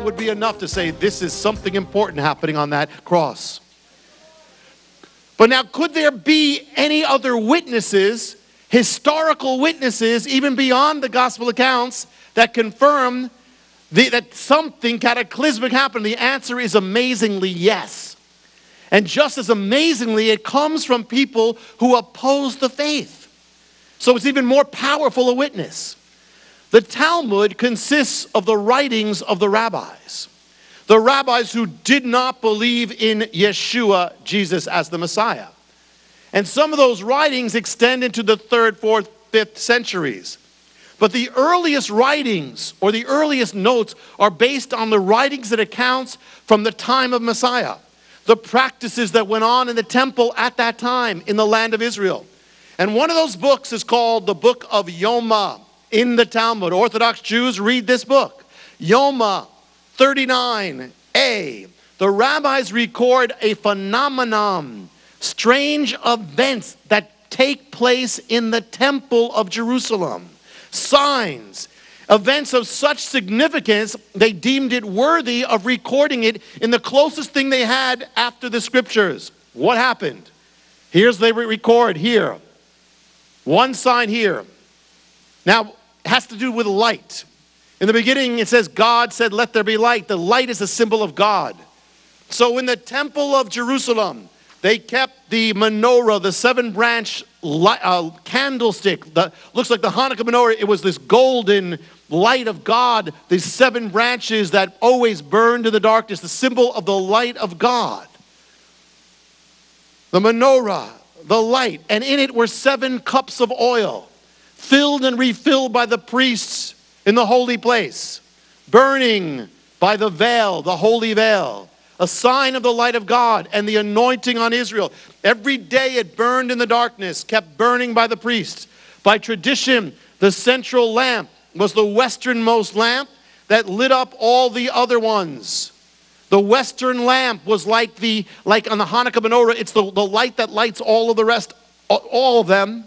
would be enough to say this is something important happening on that cross. But now, could there be any other witnesses, historical witnesses, even beyond the gospel accounts, that confirm that something cataclysmic happened? The answer is amazingly yes. And just as amazingly, it comes from people who oppose the faith. So it's even more powerful a witness. The Talmud consists of the writings of the rabbis. The rabbis who did not believe in Yeshua, Jesus, as the Messiah. And some of those writings extend into the 3rd, 4th, 5th centuries. But the earliest writings or the earliest notes are based on the writings and accounts from the time of Messiah. The practices that went on in the temple at that time in the land of Israel. And one of those books is called the Book of Yoma in the Talmud. Orthodox Jews read this book. Yoma 39a. The rabbis record a phenomenon, strange events that take place in the temple of Jerusalem. Signs, events of such significance, they deemed it worthy of recording it in the closest thing they had after the scriptures. What happened? Here's they record here. One sign here. Now, it has to do with light. In the beginning, it says, God said, let there be light. The light is a symbol of God. So in the temple of Jerusalem, they kept the menorah, the 7-branch candlestick. Looks like the Hanukkah menorah. It was this golden light of God, these 7 branches that always burned in the darkness, the symbol of the light of God. The menorah, the light, and in it were 7 cups of oil, filled and refilled by the priests in the holy place, burning by the veil, the holy veil, a sign of the light of God and the anointing on Israel. Every day it burned in the darkness, kept burning by the priests. By tradition, the central lamp was the westernmost lamp that lit up all the other ones. The western lamp was like on the Hanukkah menorah, it's the light that lights all of the rest, all of them.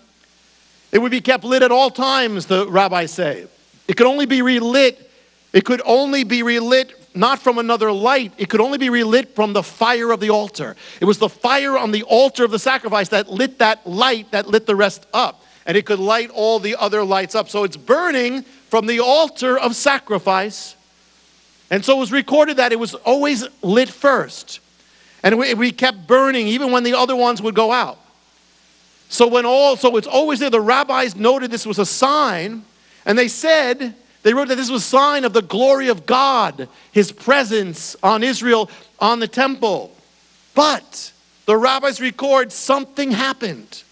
It would be kept lit at all times, the rabbis say. It could only be relit. It could only be relit not from another light. It could only be relit from the fire of the altar. It was the fire on the altar of the sacrifice that lit that light that lit the rest up. And it could light all the other lights up. So it's burning from the altar of sacrifice. And so it was recorded that it was always lit first. And we kept burning even when the other ones would go out. So it's always there. The rabbis noted this was a sign. And they wrote that this was a sign of the glory of God, his presence on Israel, on the temple. But the rabbis record something happened.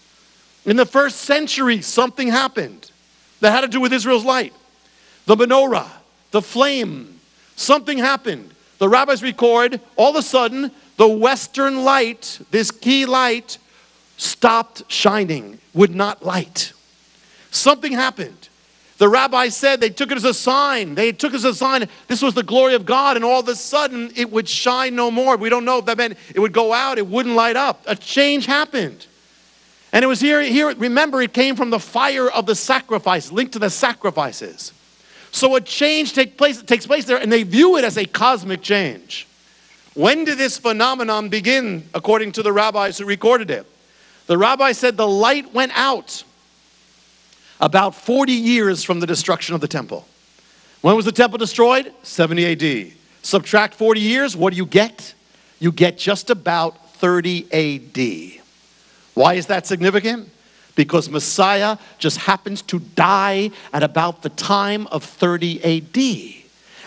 In the 1st century, something happened that had to do with Israel's light. The menorah, the flame, something happened. The rabbis record, all of a sudden, the western light, this key light, stopped shining, would not light. Something happened. The rabbis said they took it as a sign. This was the glory of God, and all of a sudden it would shine no more. We don't know if that meant it would go out, it wouldn't light up. A change happened. And it was here, remember, it came from the fire of the sacrifice, linked to the sacrifices. So a change takes place there, and they view it as a cosmic change. When did this phenomenon begin, according to the rabbis who recorded it? The rabbi said the light went out about 40 years from the destruction of the temple. When was the temple destroyed? 70 AD. Subtract 40 years, what do you get? You get just about 30 AD. Why is that significant? Because Messiah just happens to die at about the time of 30 AD.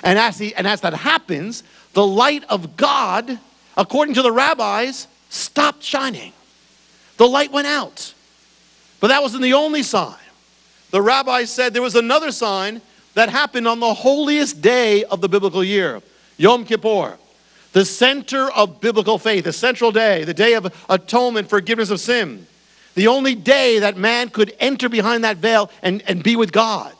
And as that happens, the light of God, according to the rabbis, stopped shining. The light went out. But that wasn't the only sign. The rabbis said there was another sign that happened on the holiest day of the biblical year, Yom Kippur, the center of biblical faith, the central day, the day of atonement, forgiveness of sin, the only day that man could enter behind that veil and be with God.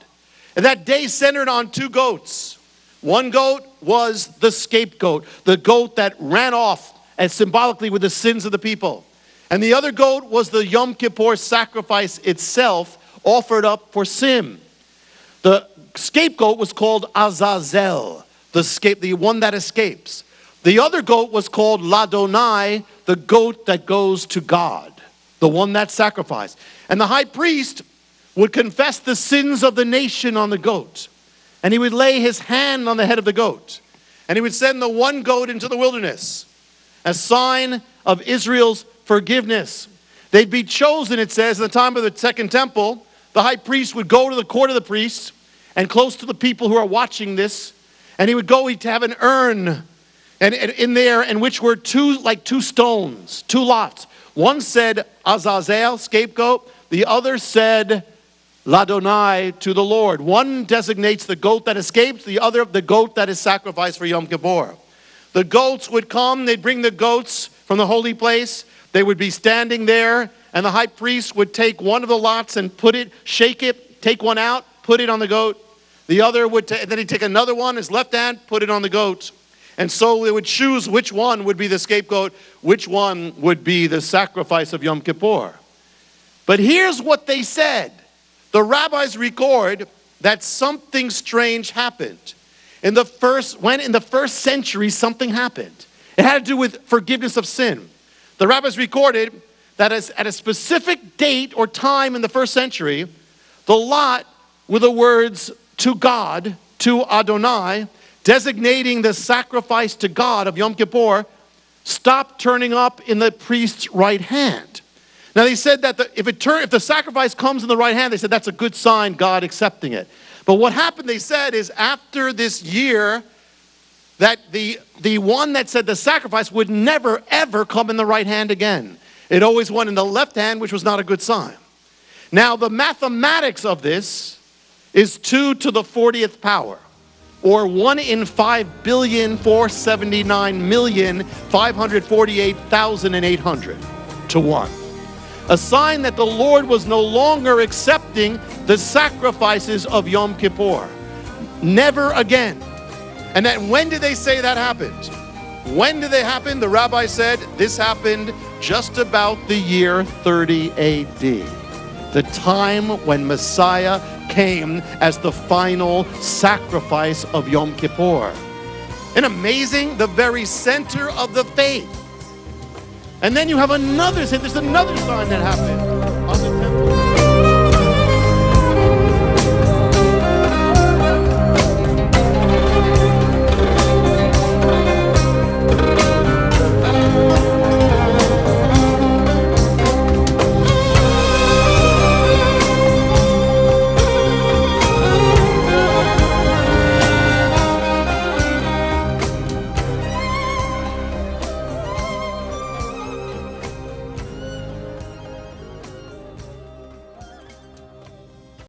And that day centered on 2 goats. One goat was the scapegoat, the goat that ran off and symbolically with the sins of the people. And the other goat was the Yom Kippur sacrifice itself, offered up for sin. The scapegoat was called Azazel, the one that escapes. The other goat was called Ladonai, the goat that goes to God, the one that sacrificed. And the high priest would confess the sins of the nation on the goat. And he would lay his hand on the head of the goat. And he would send the one goat into the wilderness, a sign of Israel's forgiveness. They'd be chosen, it says, in the time of the second temple. The high priest would go to the court of the priests and close to the people who are watching this. And he would go, he'd have an urn and in there, in which were two stones, two lots. One said Azazel, scapegoat. The other said Ladonai, to the Lord. One designates the goat that escapes, the other the goat that is sacrificed for Yom Kippur. The goats would come, they'd bring the goats from the holy place. They would be standing there, and the high priest would take one of the lots and shake it, take one out, put it on the goat. The other would then he'd take another one, his left hand, put it on the goat. And so they would choose which one would be the scapegoat, which one would be the sacrifice of Yom Kippur. But here's what they said. The rabbis record that something strange happened. In the first century, something happened. It had to do with forgiveness of sin. The rabbis recorded that at a specific date or time in the first century, the lot with the words to God, to Adonai, designating the sacrifice to God of Yom Kippur, stopped turning up in the priest's right hand. Now they said that if the sacrifice comes in the right hand, they said that's a good sign, God accepting it. But what happened, they said, is after this year, that the one that said the sacrifice would never, ever come in the right hand again. It always went in the left hand, which was not a good sign. Now, the mathematics of this is 2 to the 40th power, or 1 in 5,479,548,800 to 1. A sign that the Lord was no longer accepting the sacrifices of Yom Kippur. Never again. And then when did they say that happened? When did they happen? The rabbi said this happened just about the year 30 A.D., the time when Messiah came as the final sacrifice of Yom Kippur. And amazing, the very center of the faith. And then you have there's another sign that happened.